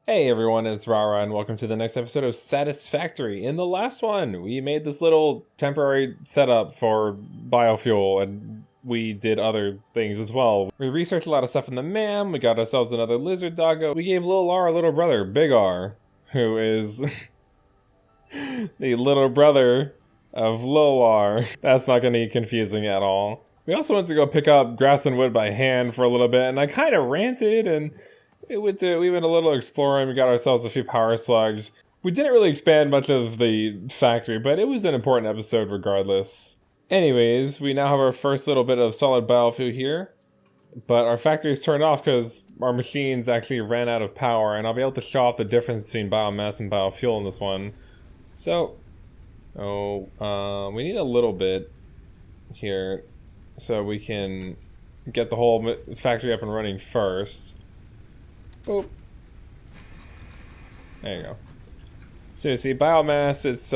Hey everyone, it's Rara and welcome to the next episode of Satisfactory. In the last one, we made this little temporary setup for biofuel and we did other things as well. We researched a lot of stuff in the MAM, we got ourselves another lizard doggo. We gave Lil R a little brother, Big R, who is the little brother of Lil R. That's not going to be confusing at all. We also went to go pick up grass and wood by hand for a little bit and I kind of ranted and we went a little exploring, we got ourselves a few power slugs. We didn't really expand much of the factory, but it was an important episode regardless. Anyways, we now have our first little bit of solid biofuel here, but our factory is turned off because our machines actually ran out of power, and I'll be able to show off the difference between biomass and biofuel in this one. So, we need a little bit here so we can get the whole factory up and running first. Oh, there you go. So you see biomass, it's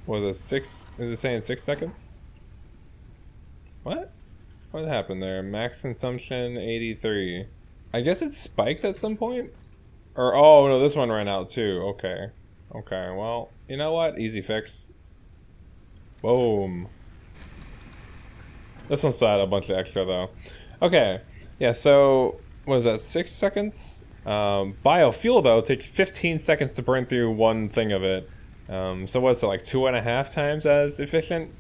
what is it, 6, is it saying 6 seconds? What happened there? Max consumption 83. I guess it spiked at some point? Or, oh no, this one ran out too. Okay, well, you know what, easy fix. Boom. This one still had a bunch of extra though. Okay, yeah, so what is that, 6 seconds? Biofuel though takes 15 seconds to burn through one thing of it. So what's it, like 2.5 times as efficient?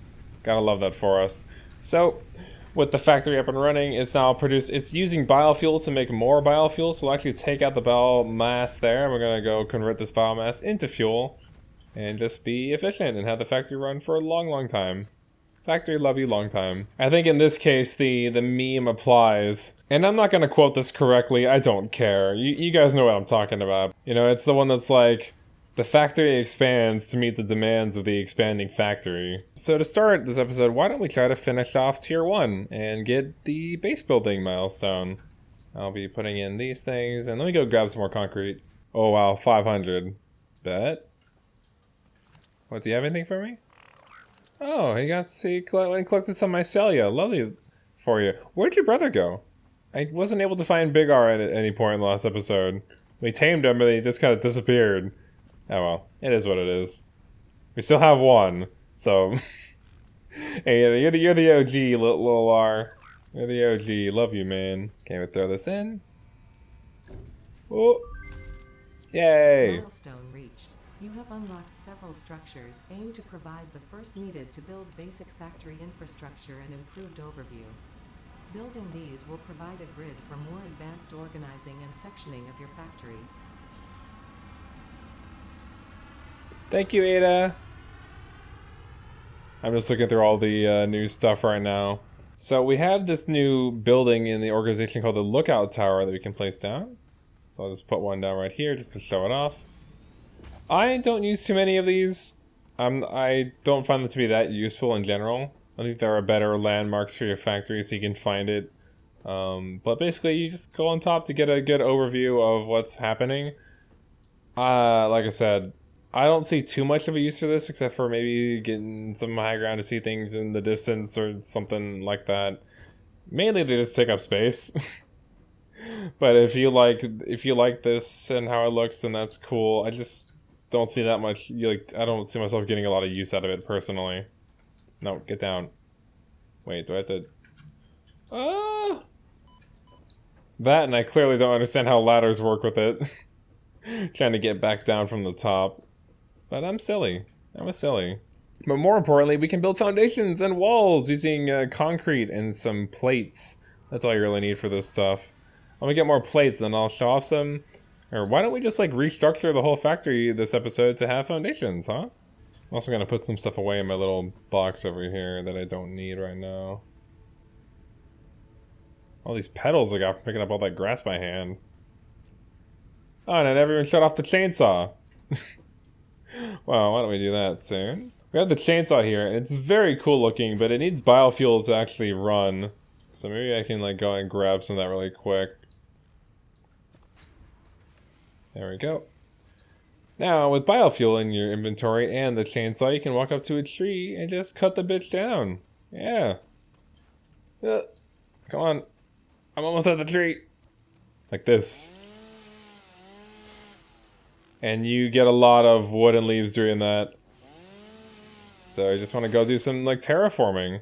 Gotta love that for us. So with the factory up and running, it's using biofuel to make more biofuel. So we'll actually take out the biomass there, and we're gonna go convert this biomass into fuel and just be efficient and have the factory run for a long time. Factory love you long time. I think in this case the meme applies. And I'm not gonna quote this correctly, I don't care. You guys know what I'm talking about. You know, it's the one that's like, the factory expands to meet the demands of the expanding factory. So to start this episode, why don't we try to finish off tier 1 and get the base building milestone. I'll be putting in these things, and let me go grab some more concrete. Oh wow, 500. Bet. What, do you have anything for me? Oh, he went and collected some mycelia. Lovely for you. Where'd your brother go? I wasn't able to find Big R at any point in the last episode. We tamed him, but he just kind of disappeared. Oh well, it is what it is. We still have one, so... Hey, you're the OG, Lil R. You're the OG. Love you, man. Okay, we'll throw this in. Oh! Yay! Milestone reached. You have unlocked several structures aimed to provide the first needed to build basic factory infrastructure and improved overview. Building these will provide a grid for more advanced organizing and sectioning of your factory. Thank you, Ada. I'm just looking through all the new stuff right now. So we have this new building in the organization called the Lookout Tower that we can place down. So I'll just put one down right here just to show it off. I don't use too many of these. I don't find them to be that useful in general. I think there are better landmarks for your factory so you can find it. But basically you just go on top to get a good overview of what's happening. Like I said, I don't see too much of a use for this except for maybe getting some high ground to see things in the distance or something like that. Mainly they just take up space. But if you like this and how it looks, then that's cool. I just don't see that much, I don't see myself getting a lot of use out of it personally. No, get down. Wait, do I have to... That, and I clearly don't understand how ladders work with it. Trying to get back down from the top. But I'm silly. I was silly. But more importantly, we can build foundations and walls using concrete and some plates. That's all you really need for this stuff. Let me get more plates, then I'll show off some... Or why don't we just, like, restructure the whole factory this episode to have foundations, huh? I'm also gonna put some stuff away in my little box over here that I don't need right now. All these petals I got from picking up all that grass by hand. Oh, and I never even shut off the chainsaw. Well, why don't we do that soon? We have the chainsaw here, and it's very cool looking, but it needs biofuel to actually run. So maybe I can, like, go and grab some of that really quick. There we go. Now, with biofuel in your inventory and the chainsaw, you can walk up to a tree and just cut the bitch down. Yeah. Come on. I'm almost at the tree. Like this. And you get a lot of wood and leaves doing that. So you just want to go do some like terraforming.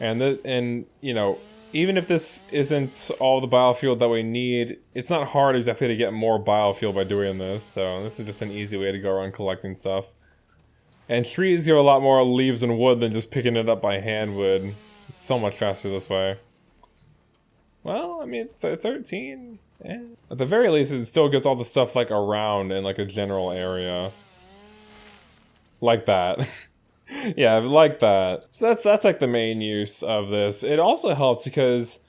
And you know, even if this isn't all the biofuel that we need, it's not hard exactly to get more biofuel by doing this. So this is just an easy way to go around collecting stuff. And trees give a lot more leaves and wood than just picking it up by hand would. It's so much faster this way. Well, I mean, 13. Eh. At the very least, it still gets all the stuff like around in like a general area. Like that. Yeah, like that. So that's like the main use of this. It also helps because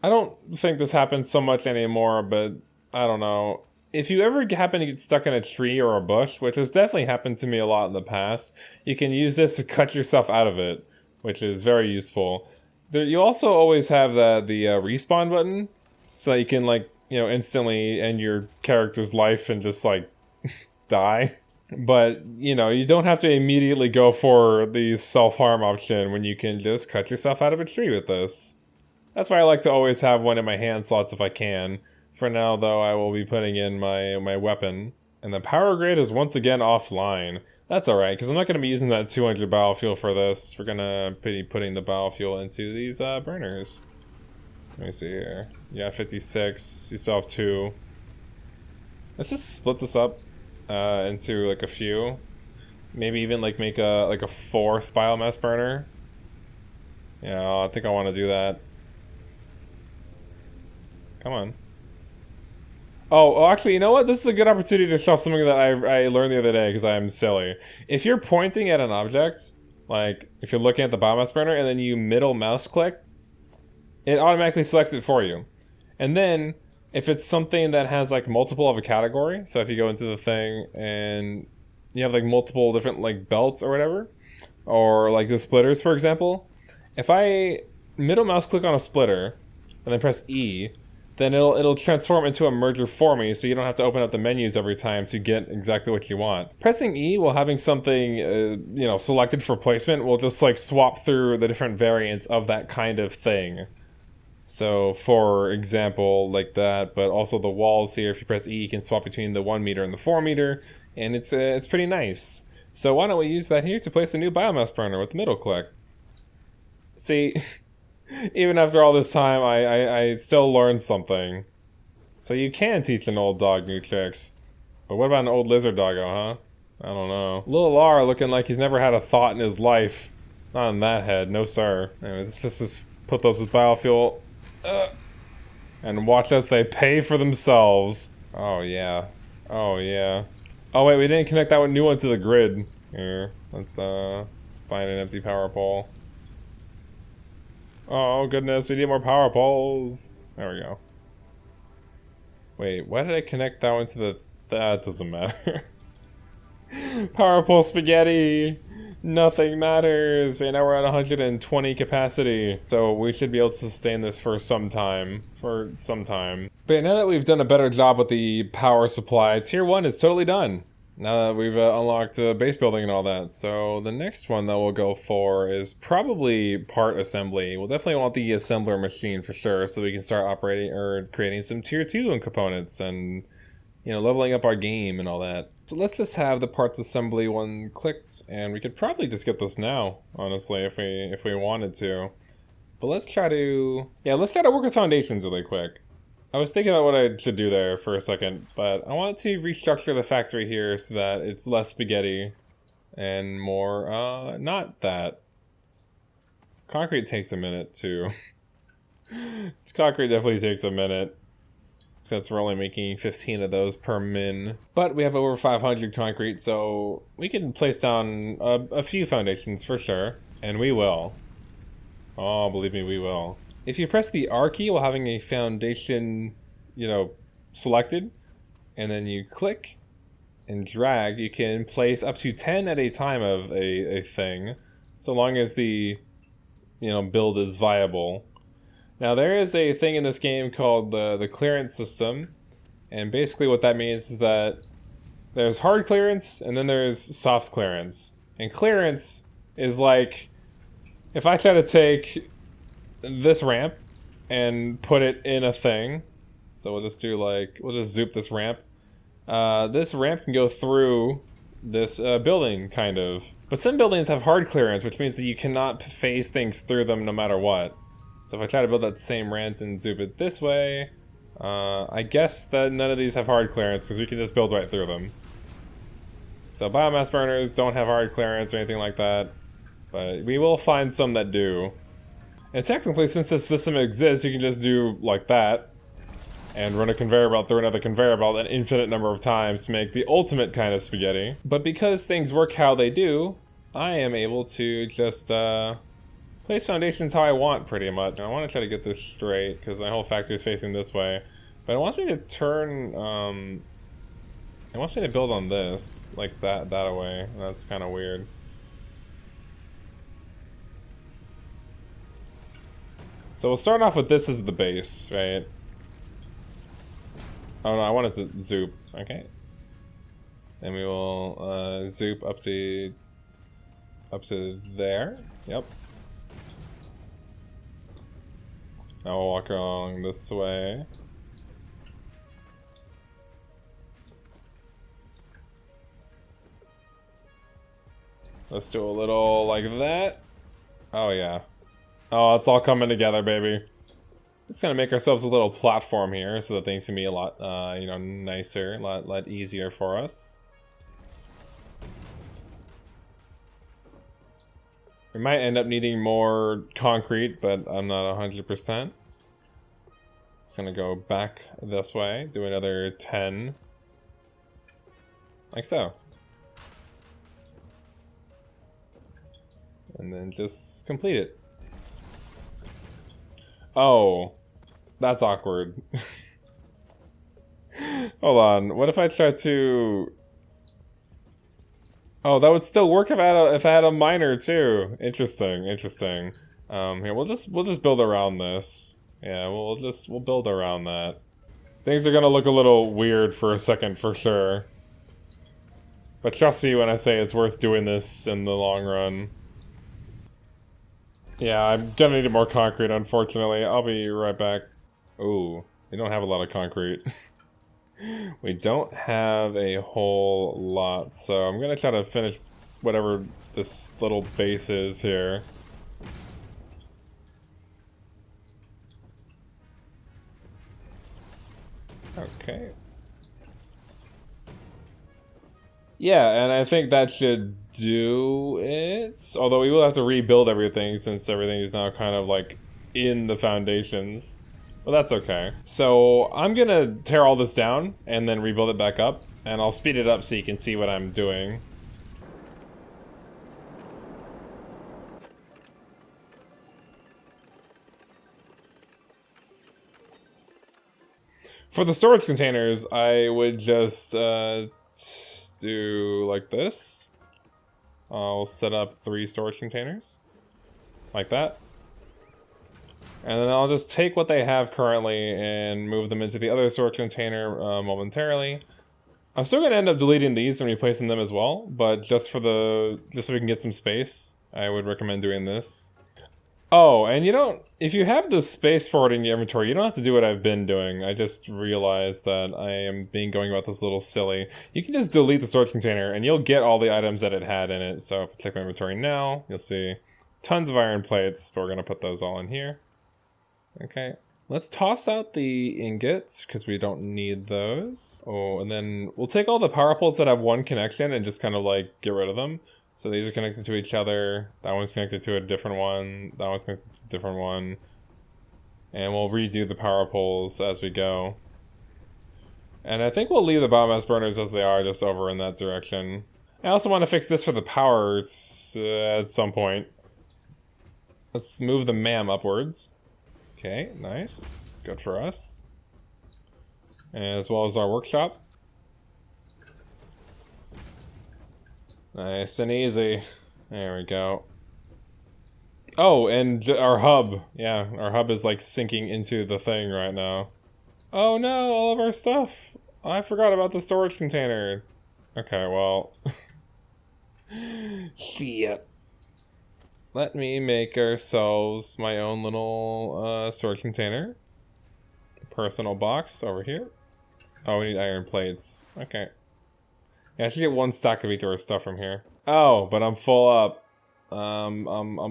I don't think this happens so much anymore, but I don't know. If you ever happen to get stuck in a tree or a bush, which has definitely happened to me a lot in the past, you can use this to cut yourself out of it, which is very useful. You also always have the respawn button, so that you can like, you know, instantly end your character's life and just like die. But, you know, you don't have to immediately go for the self-harm option when you can just cut yourself out of a tree with this. That's why I like to always have one in my hand slots if I can. For now, though, I will be putting in my weapon. And the power grid is once again offline. That's alright, because I'm not going to be using that 200 biofuel for this. We're going to be putting the biofuel into these burners. Let me see here. Yeah, 56. You still have 2. Let's just split this up into like a few. Maybe even like make a 4th biomass burner. Yeah, I think I want to do that. Come on. Oh, actually, you know what? This is a good opportunity to show something that I learned the other day because I'm silly. If you're pointing at an object, like if you're looking at the biomass burner and then you middle mouse click, it automatically selects it for you. And then if it's something that has like multiple of a category, so if you go into the thing and you have like multiple different like belts or whatever, or like the splitters, for example, if I middle mouse click on a splitter and then press E, then it'll transform into a merger for me, so you don't have to open up the menus every time to get exactly what you want. Pressing E while having something, you know, selected for placement will just like swap through the different variants of that kind of thing. So, for example, like that, but also the walls here, if you press E, you can swap between the 1 meter and the 4 meter, and it's pretty nice. So why don't we use that here to place a new biomass burner with the middle click? See, even after all this time, I still learned something. So you can teach an old dog new tricks. But what about an old lizard doggo, huh? I don't know. Little R looking like he's never had a thought in his life. Not in that head, no sir. Anyway, let's just put those with biofuel. And watch as they pay for themselves. Oh yeah. Oh yeah. Oh wait, we didn't connect that new one to the grid. Here, let's find an empty power pole. Oh goodness, we need more power poles. There we go. Wait, why did I connect that one to the... That doesn't matter. Power pole spaghetti! Nothing matters! But now we're at 120 capacity. So we should be able to sustain this for some time. But now that we've done a better job with the power supply, tier 1 is totally done. Now that we've unlocked base building and all that. So the next one that we'll go for is probably part assembly. We'll definitely want the assembler machine for sure, so we can start operating or creating some tier 2 components and, you know, leveling up our game and all that. So let's just have the parts assembly one clicked, and we could probably just get this now, honestly, if we wanted to. But let's try to work with foundations really quick. I was thinking about what I should do there for a second, but I want to restructure the factory here so that it's less spaghetti and more, not that. Concrete takes a minute too. Concrete definitely takes a minute. Since we're only making 15 of those per min. But we have over 500 concrete, so we can place down a few foundations for sure. And we will. Oh, believe me, we will. If you press the R key while having a foundation, you know, selected, and then you click and drag, you can place up to 10 at a time of a thing, so long as the, you know, build is viable. Now there is a thing in this game called the clearance system, and basically what that means is that there's hard clearance and then there's soft clearance. And clearance is like, if I try to take this ramp and put it in a thing, so we'll just do like, we'll just zoop this ramp. this ramp can go through this building, kind of. But some buildings have hard clearance, which means that you cannot phase things through them no matter what. So if I try to build that same ramp and zoom it this way, I guess that none of these have hard clearance because we can just build right through them. So biomass burners don't have hard clearance or anything like that, but we will find some that do. And technically, since this system exists, you can just do like that and run a conveyor belt through another conveyor belt an infinite number of times to make the ultimate kind of spaghetti. But because things work how they do, I am able to just place foundations how I want, pretty much. I want to try to get this straight because my whole factory is facing this way. But it wants me to turn, it wants me to build on this, like that away. That's kind of weird. So we'll start off with this as the base, right? Oh no, I wanted to zoop. Okay. Then we will zoop up to there. Yep. Now we'll walk along this way. Let's do a little like that. Oh yeah. Oh, it's all coming together, baby. Just gonna make ourselves a little platform here so that things can be a lot, you know, nicer, a lot easier for us. We might end up needing more concrete, but I'm not 100%. Just gonna go back this way, do another 10. Like so. And then just complete it. Oh, that's awkward. Hold on, what if I try to... Oh, that would still work if I had a miner too. Interesting, interesting. Here, we'll just build around this. Yeah, we'll build around that. Things are gonna look a little weird for a second for sure. But trust me when I say it's worth doing this in the long run. Yeah, I'm gonna need more concrete, unfortunately. I'll be right back. Ooh, we don't have a lot of concrete. We don't have a whole lot, so I'm gonna try to finish whatever this little base is here. Okay. Yeah, and I think that should do it. Although we will have to rebuild everything since everything is now kind of like in the foundations. But that's okay. So I'm gonna tear all this down and then rebuild it back up. And I'll speed it up so you can see what I'm doing. For the storage containers, I would just do like this. I'll set up 3 storage containers. Like that. And then I'll just take what they have currently and move them into the other storage container momentarily. I'm still gonna end up deleting these and replacing them as well, but just so we can get some space, I would recommend doing this. Oh, and if you have the space for it in your inventory, you don't have to do what I've been doing. I just realized that I am going about this a little silly. You can just delete the storage container and you'll get all the items that it had in it. So if I check my inventory now, you'll see tons of iron plates, but we're gonna put those all in here. Okay, let's toss out the ingots because we don't need those. Oh, and then we'll take all the power poles that have one connection and just kind of like get rid of them. So these are connected to each other. That one's connected to a different one. That one's connected to a different one. And we'll redo the power poles as we go. And I think we'll leave the biomass burners as they are, just over in that direction. I also want to fix this for the power at some point. Let's move the MAM upwards. Okay, nice. Good for us. As well as our workshop. Nice and easy. There we go. Oh, and our hub. Yeah, our hub is like sinking into the thing right now. Oh no, all of our stuff. I forgot about the storage container. Okay, well. Shit. Let me make ourselves my own little storage container. Personal box over here. Oh, we need iron plates. Okay. Yeah, I should get 1 stack of each of our stuff from here. Oh, but I'm full up. I'm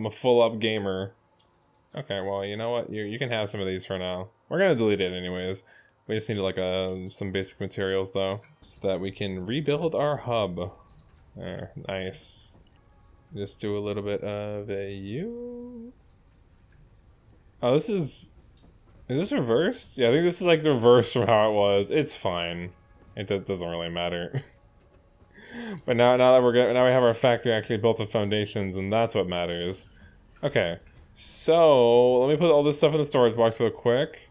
a full up gamer. Okay, well, you know what? You can have some of these for now. We're gonna delete it anyways. We just need like some basic materials though, so that we can rebuild our hub. There, nice. Just do a little bit of a U. Oh, this is this reversed? Yeah, I think this is like the reverse from how it was. It's fine. It doesn't really matter. But now that now we have our factory actually built with foundations, and that's what matters. Okay, so let me put all this stuff in the storage box real quick.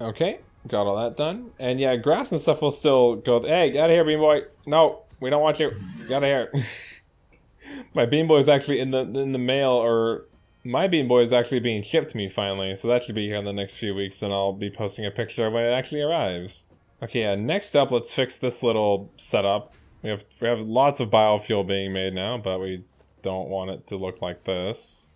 Okay, got all that done. And yeah, grass and stuff will still go. Hey, get out of here, Bean Boy! No, we don't want you. Get out of here. My Bean Boy is actually in the mail, or my Bean Boy is actually being shipped to me finally. So that should be here in the next few weeks, and I'll be posting a picture of when it actually arrives. Okay, yeah. Next up, let's fix this little setup. We have lots of biofuel being made now, but we don't want it to look like this.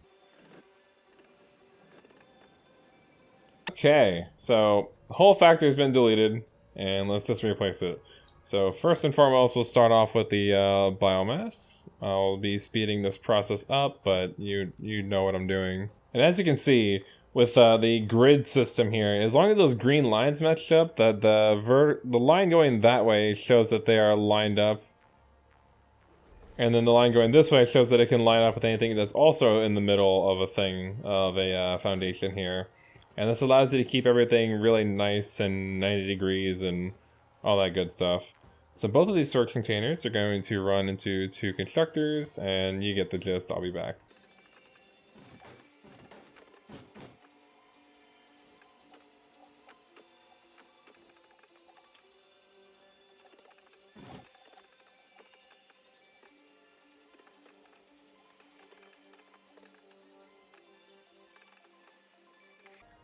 Okay, so the whole factory has been deleted, and let's just replace it. So first and foremost, we'll start off with the biomass. I'll be speeding this process up, but you know what I'm doing. And as you can see, with the grid system here, as long as those green lines match up, that the line going that way shows that they are lined up. And then the line going this way shows that it can line up with anything that's also in the middle of a foundation here. And this allows you to keep everything really nice and 90 degrees and all that good stuff. So both of these storage containers are going to run into 2 constructors, and you get the gist. I'll be back.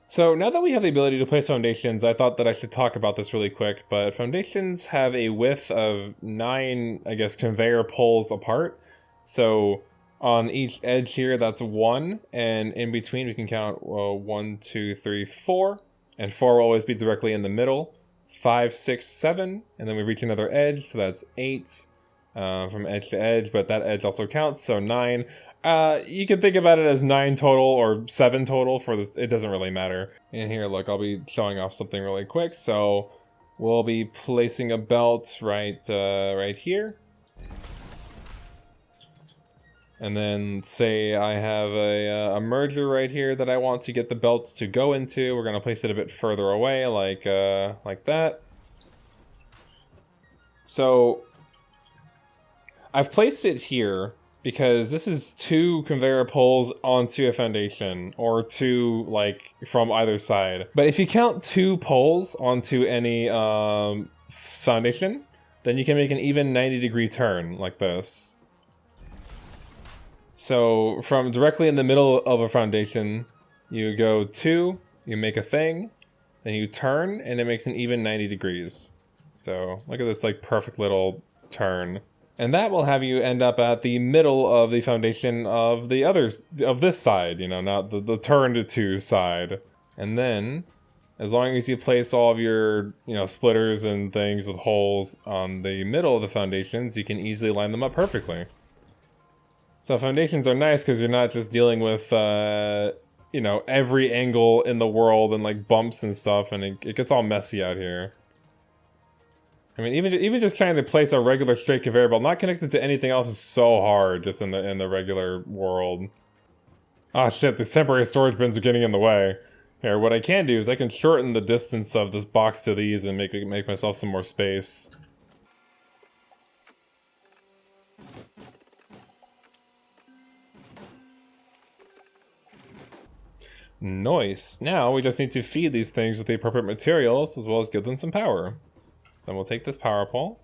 So now that we have the ability to place foundations, I thought that I should talk about this really quick, but foundations have a width of 9, I guess, conveyor poles apart. So on each edge here, that's 1, and in between we can count 1, 2, 3, 4, and 4 will always be directly in the middle. 5, 6, 7, and then we reach another edge, so that's 8 from edge to edge, but that edge also counts, so 9. You can think about it as 9 total or 7 total for this. It doesn't really matter. And here, look, I'll be showing off something really quick. So we'll be placing a belt right here. And then say I have a merger right here that I want to get the belts to go into. We're gonna place it a bit further away, like that. So I've placed it here because this is 2 conveyor poles onto a foundation, or 2 like from either side. But if you count 2 poles onto any foundation, then you can make an even 90-degree turn like this. So from directly in the middle of a foundation, you go 2, you make a thing, then you turn, and it makes an even 90 degrees. So look at this like perfect little turn. And that will have you end up at the middle of the foundation of the others, of this side, you know, not the turn to 2 side. And then, as long as you place all of your, you know, splitters and things with holes on the middle of the foundations, you can easily line them up perfectly. So foundations are nice because you're not just dealing with, you know, every angle in the world and like bumps and stuff, and it gets all messy out here. I mean, even just trying to place a regular straight conveyor belt, not connected to anything else, is so hard just in the regular world. Ah, shit! These temporary storage bins are getting in the way. Here, what I can do is I can shorten the distance of this box to these and make myself some more space. Nice. Now we just need to feed these things with the appropriate materials as well as give them some power. So we'll take this power pole,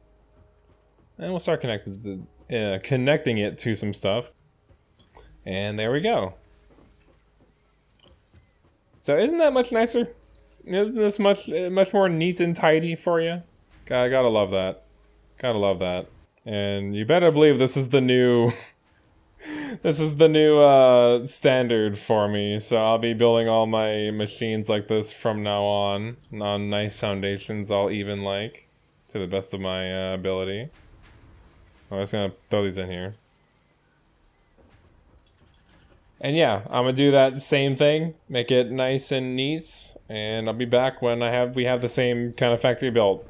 and we'll start connecting it to some stuff. And there we go. So isn't that much nicer? Isn't this much more neat and tidy for you? Gotta love that. Gotta love that. And you better believe this is the new this is the new standard for me. So I'll be building all my machines like this from now on nice foundations, all even like. to the best of my ability. I'm just gonna throw these in here. And yeah, I'm gonna do that same thing, make it nice and neat, and I'll be back when we have the same kind of factory built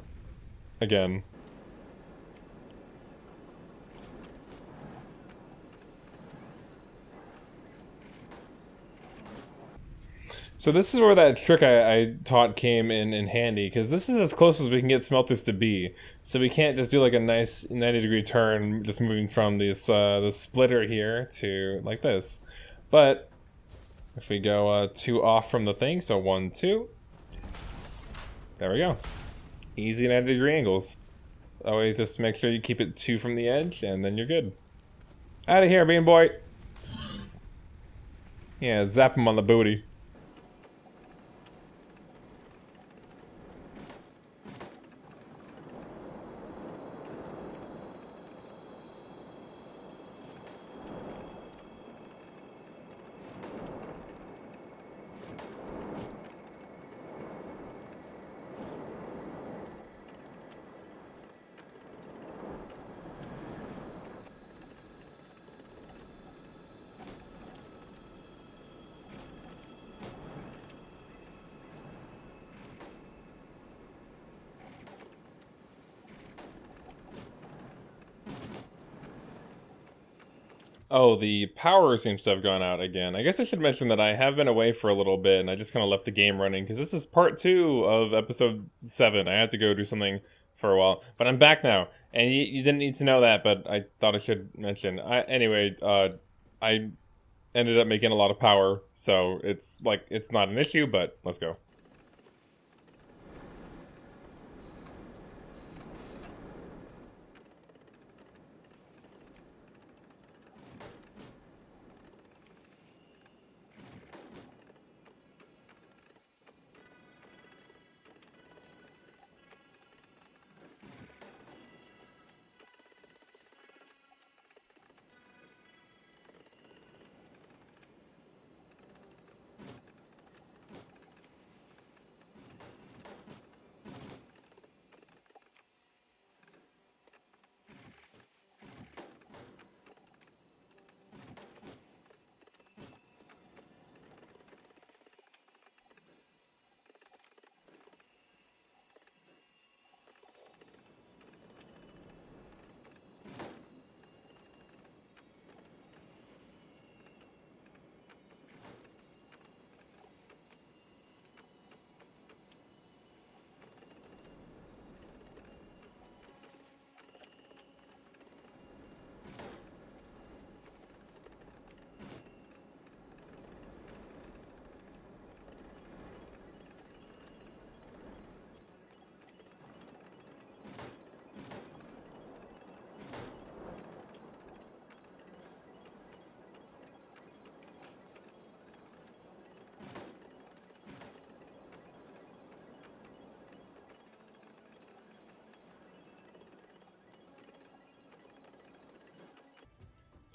again. So this is where that trick I taught came in handy, because this is as close as we can get smelters to be. So we can't just do like a nice 90-degree turn, just moving from this splitter here to like this. But if we go 2 off from the thing, so 1, 2, there we go. Easy 90-degree angles. Always just make sure you keep it 2 from the edge, and then you're good. Out of here, bean boy. Yeah, zap him on the booty. Oh, the power seems to have gone out again. I guess I should mention that I have been away for a little bit, and I just kind of left the game running, because this is part 2 of episode 7. I had to go do something for a while, but I'm back now, and you didn't need to know that, but I thought I should mention. Anyway, I ended up making a lot of power, so it's not an issue, but let's go.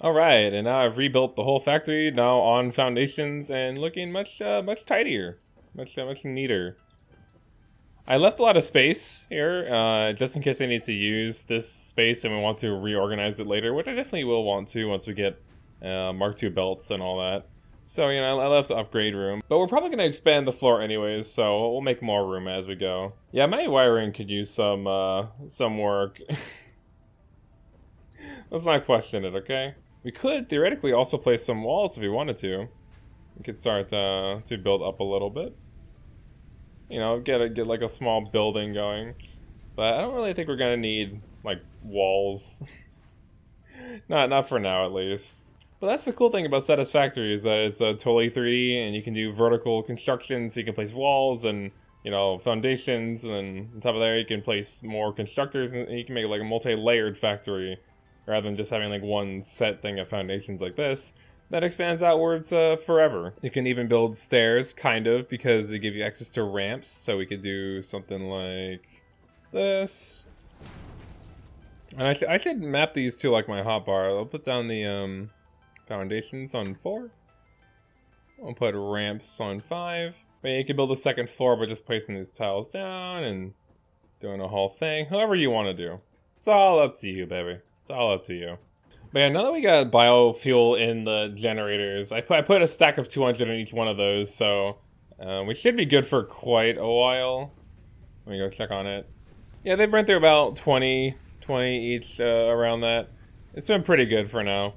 Alright, and now I've rebuilt the whole factory, now on foundations, and looking much tidier. Much neater. I left a lot of space here, just in case I need to use this space and we want to reorganize it later, which I definitely will want to once we get Mark II belts and all that. So, you know, I left upgrade room. But we're probably going to expand the floor anyways, so we'll make more room as we go. Yeah, my wiring could use some work. Let's not question it, okay? We could theoretically also place some walls if we wanted to. We could start to build up a little bit. You know, get like a small building going. But I don't really think we're gonna need like walls. not for now, at least. But that's the cool thing about Satisfactory, is that it's totally 3D, and you can do vertical construction, so you can place walls and, you know, foundations, and then on top of there you can place more constructors, and you can make like a multi-layered factory, rather than just having like one set thing of foundations like this. That expands outwards forever. You can even build stairs, kind of, because they give you access to ramps, so we could do something like this. And I should map these to like my hotbar. I'll put down the foundations on 4. I'll put ramps on 5. But you can build a second floor by just placing these tiles down and doing a whole thing. However you want to do. It's all up to you, baby. It's all up to you. But yeah, now that we got biofuel in the generators, I put a stack of 200 in each one of those, so we should be good for quite a while. Let me go check on it. Yeah, they burn through about 20 each around that. It's been pretty good for now.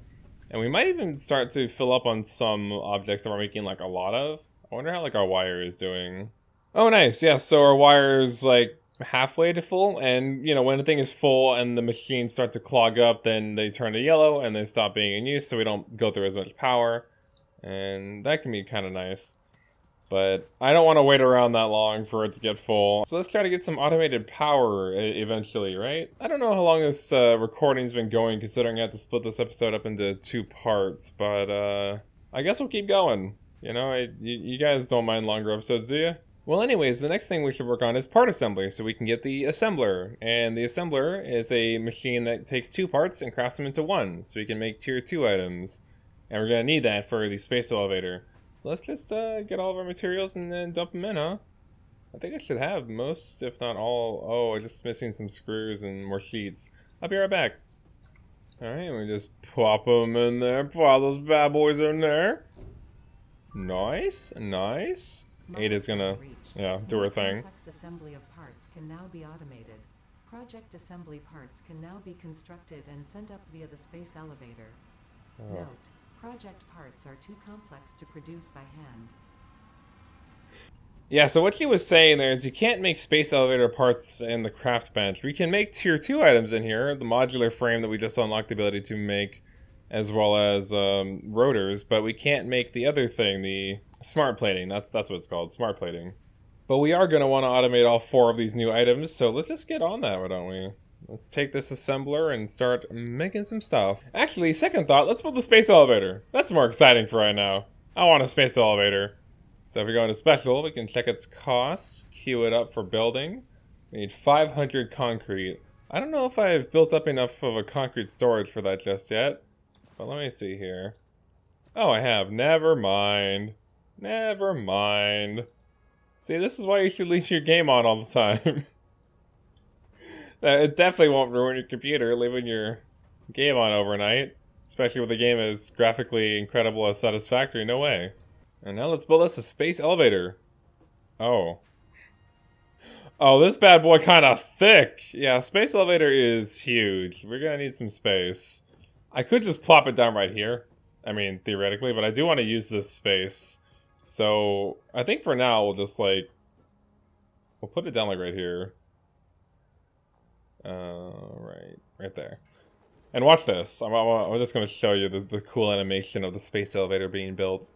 And we might even start to fill up on some objects that we're making like a lot of. I wonder how like our wire is doing. Oh, nice. Yeah, so our wire's like halfway to full, and you know, when the thing is full and the machines start to clog up, then they turn to yellow and they stop being in use, so we don't go through as much power, and that can be kind of nice. But I don't want to wait around that long for it to get full, so let's try to get some automated power eventually, right? I don't know how long this recording's been going, considering I have to split this episode up into 2 parts, but I guess we'll keep going. You know, you guys don't mind longer episodes, do you? Well, anyways, the next thing we should work on is part assembly, so we can get the assembler. And the assembler is a machine that takes 2 parts and crafts them into 1, so we can make tier 2 items. And we're gonna need that for the space elevator. So let's just get all of our materials and then dump them in, huh? I think I should have most, if not all. Oh, I'm just missing some screws and more sheets. I'll be right back. Alright, we just pop them in there, pop those bad boys in there. Nice, nice. Ada's gonna, yeah, do her thing. Complex assembly of parts can now be automated. Project assembly parts can now be constructed and sent up via the space elevator. Note, project parts are too complex to produce by hand. Yeah, so what she was saying there is you can't make space elevator parts in the craft bench. We can make tier 2 items in here, the modular frame that we just unlocked the ability to make, as well as rotors, but we can't make the other thing, the smart plating. That's what it's called, smart plating. But we are going to want to automate all 4 of these new items, so let's just get on that, don't we? Let's take this assembler and start making some stuff. Actually, second thought, let's build the space elevator. That's more exciting for right now. I want a space elevator. So if we go into special, we can check its costs, queue it up for building. We need 500 concrete. I don't know if I've built up enough of a concrete storage for that just yet. But let me see here. Oh, I have. Never mind. Never mind. See, this is why you should leave your game on all the time. It definitely won't ruin your computer, leaving your game on overnight. Especially with the game as graphically incredible as Satisfactory, no way. And now let's build us a space elevator. Oh. Oh, this bad boy kind of thick. Yeah, space elevator is huge. We're gonna need some space. I could just plop it down right here. I mean, theoretically, but I do want to use this space. So, I think for now, we'll just like... We'll put it down like right here. Right there. And watch this. I'm just going to show you the cool animation of the space elevator being built.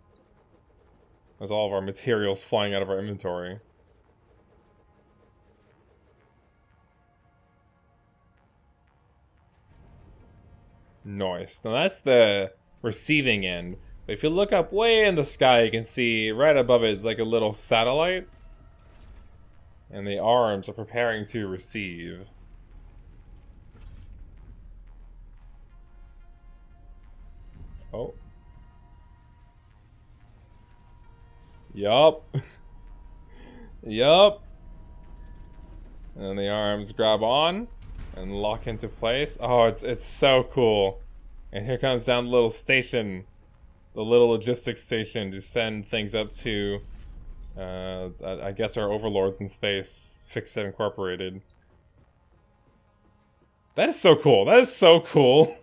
There's all of our materials flying out of our inventory. Nice. Now that's the receiving end. But if you look up way in the sky, you can see right above it is like a little satellite. And the arms are preparing to receive. Oh. Yup. Yup. And the arms grab on and lock into place. Oh, it's so cool. And here comes down the little station, the little logistics station to send things up to, I guess our overlords in space, Fixit Incorporated. That is so cool. That is so cool.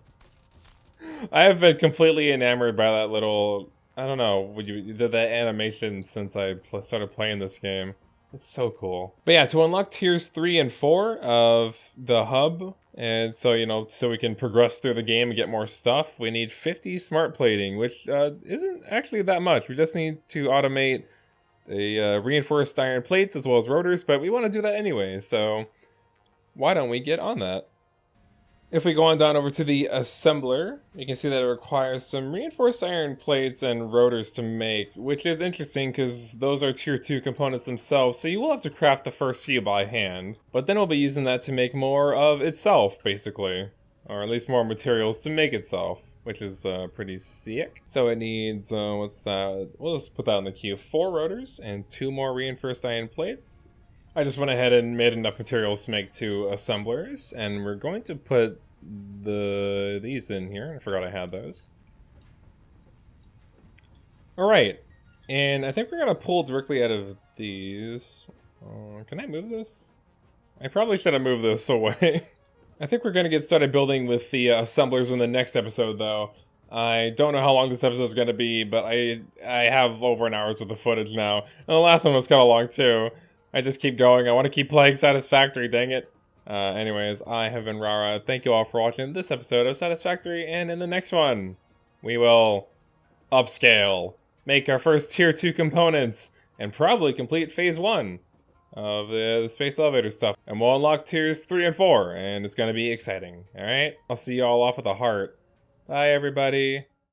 I have been completely enamored by that little, I don't know, that animation since I started playing this game. It's so cool. But yeah, to unlock tiers 3 and 4 of the hub, and so, you know, so we can progress through the game and get more stuff, we need 50 smart plating, which isn't actually that much. We just need to automate the reinforced iron plates as well as rotors, but we want to do that anyway, so why don't we get on that? If we go on down over to the assembler, you can see that it requires some reinforced iron plates and rotors to make, which is interesting because those are tier 2 components themselves, so you will have to craft the first few by hand. But then we'll be using that to make more of itself, basically. Or at least more materials to make itself, which is pretty sick. So it needs, what's that? We'll just put that in the queue. 4 rotors and 2 more reinforced iron plates. I just went ahead and made enough materials to make 2 assemblers, and we're going to put these in here. I forgot I had those. Alright, and I think we're gonna pull directly out of these. Can I move this? I probably should have moved this away. I think we're gonna get started building with the assemblers in the next episode, though. I don't know how long this episode is gonna be, but I have over an hour's worth of footage now. And the last one was kind of long, too. I just keep going. I want to keep playing Satisfactory, dang it. Anyways, I have been Rara. Thank you all for watching this episode of Satisfactory, and in the next one, we will upscale, make our first tier 2 components, and probably complete phase 1 of the space elevator stuff. And we'll unlock tiers 3 and 4, and it's going to be exciting. Alright? I'll see you all off at the heart. Bye, everybody.